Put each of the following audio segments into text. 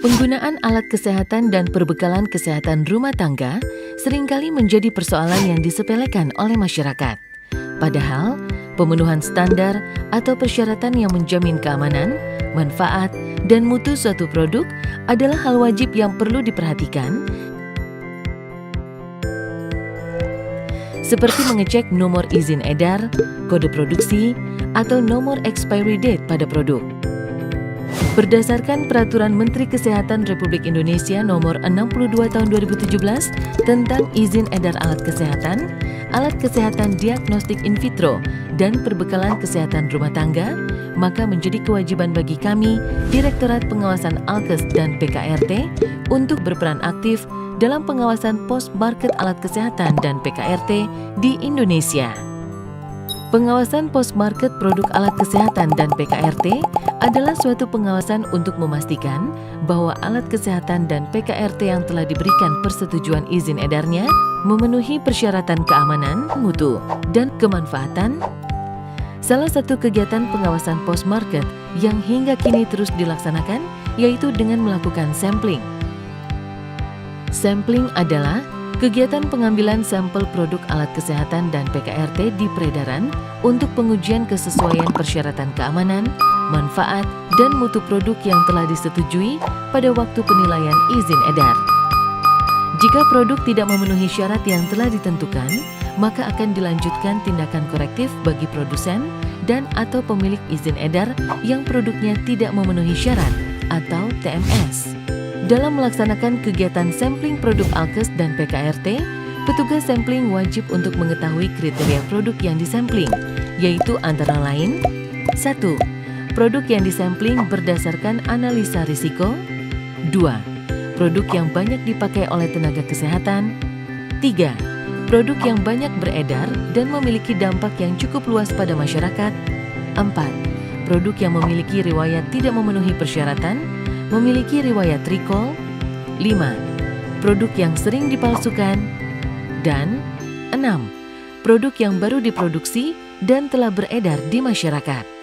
Penggunaan alat kesehatan dan perbekalan kesehatan rumah tangga seringkali menjadi persoalan yang disepelekan oleh masyarakat. Padahal, pemenuhan standar atau persyaratan yang menjamin keamanan, manfaat, dan mutu suatu produk adalah hal wajib yang perlu diperhatikan, seperti mengecek nomor izin edar, kode produksi, atau nomor expiry date pada produk. Berdasarkan Peraturan Menteri Kesehatan Republik Indonesia Nomor 62 Tahun 2017 tentang izin edar alat kesehatan diagnostik in vitro, dan perbekalan kesehatan rumah tangga, maka menjadi kewajiban bagi kami, Direktorat Pengawasan Alkes dan PKRT, untuk berperan aktif dalam pengawasan post-market alat kesehatan dan PKRT di Indonesia. Pengawasan post-market produk alat kesehatan dan PKRT adalah suatu pengawasan untuk memastikan bahwa alat kesehatan dan PKRT yang telah diberikan persetujuan izin edarnya memenuhi persyaratan keamanan, mutu, dan kemanfaatan. Salah satu kegiatan pengawasan post-market yang hingga kini terus dilaksanakan yaitu dengan melakukan sampling. Sampling adalah kegiatan pengambilan sampel produk alat kesehatan dan PKRT di peredaran untuk pengujian kesesuaian persyaratan keamanan, manfaat, dan mutu produk yang telah disetujui pada waktu penilaian izin edar. Jika produk tidak memenuhi syarat yang telah ditentukan, maka akan dilanjutkan tindakan korektif bagi produsen dan atau pemilik izin edar yang produknya tidak memenuhi syarat atau TMS. Dalam melaksanakan kegiatan sampling produk Alkes dan PKRT, petugas sampling wajib untuk mengetahui kriteria produk yang disampling, yaitu antara lain: 1. Produk yang disampling berdasarkan analisa risiko. 2. Produk yang banyak dipakai oleh tenaga kesehatan. 3. Produk yang banyak beredar dan memiliki dampak yang cukup luas pada masyarakat. 4. Produk yang memiliki riwayat tidak memenuhi persyaratan, memiliki riwayat recall. 5. Produk yang sering dipalsukan. Dan 6. Produk yang baru diproduksi dan telah beredar di masyarakat.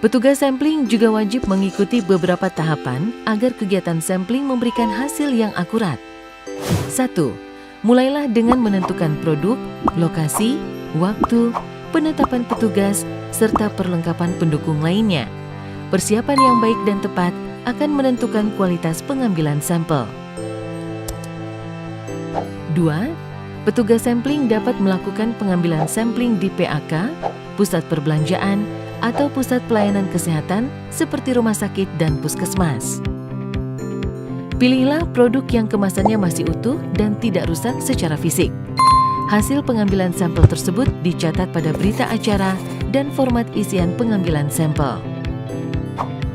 Petugas sampling juga wajib mengikuti beberapa tahapan agar kegiatan sampling memberikan hasil yang akurat. 1. Mulailah dengan menentukan produk, lokasi, waktu, penetapan petugas, serta perlengkapan pendukung lainnya. Persiapan yang baik dan tepat akan menentukan kualitas pengambilan sampel. 2. Petugas sampling dapat melakukan pengambilan sampling di PAK, pusat perbelanjaan, atau pusat pelayanan kesehatan seperti rumah sakit dan puskesmas. Pilihlah produk yang kemasannya masih utuh dan tidak rusak secara fisik. Hasil pengambilan sampel tersebut dicatat pada berita acara dan format isian pengambilan sampel.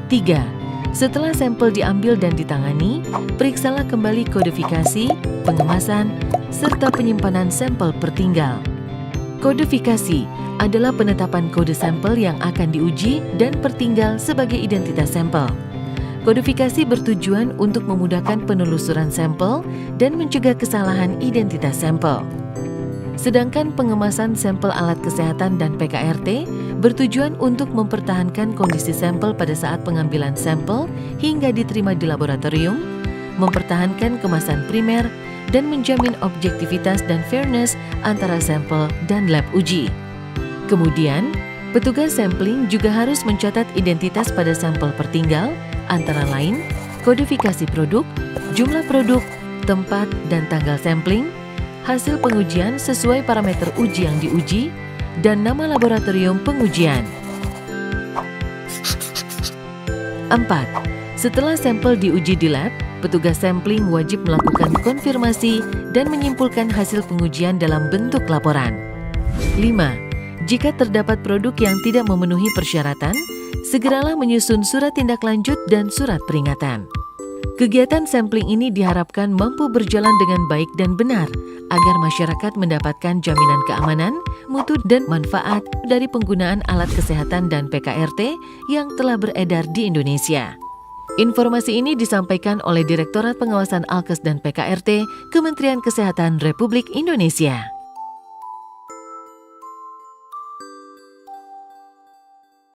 3. Setelah sampel diambil dan ditangani, periksalah kembali kodifikasi, pengemasan, serta penyimpanan sampel pertinggal. Kodifikasi adalah penetapan kode sampel yang akan diuji dan pertinggal sebagai identitas sampel. Kodifikasi bertujuan untuk memudahkan penelusuran sampel dan mencegah kesalahan identitas sampel. Sedangkan pengemasan sampel alat kesehatan dan PKRT bertujuan untuk mempertahankan kondisi sampel pada saat pengambilan sampel hingga diterima di laboratorium, mempertahankan kemasan primer, dan menjamin objektivitas dan fairness antara sampel dan lab uji. Kemudian, petugas sampling juga harus mencatat identitas pada sampel pertinggal, antara lain kodifikasi produk, jumlah produk, tempat dan tanggal sampling, hasil pengujian sesuai parameter uji yang diuji, dan nama laboratorium pengujian. 4. Setelah sampel diuji di lab, petugas sampling wajib melakukan konfirmasi dan menyimpulkan hasil pengujian dalam bentuk laporan. 5. Jika terdapat produk yang tidak memenuhi persyaratan, segeralah menyusun surat tindak lanjut dan surat peringatan. Kegiatan sampling ini diharapkan mampu berjalan dengan baik dan benar, agar masyarakat mendapatkan jaminan keamanan, mutu, dan manfaat dari penggunaan alat kesehatan dan PKRT yang telah beredar di Indonesia. Informasi ini disampaikan oleh Direktorat Pengawasan Alkes dan PKRT, Kementerian Kesehatan Republik Indonesia.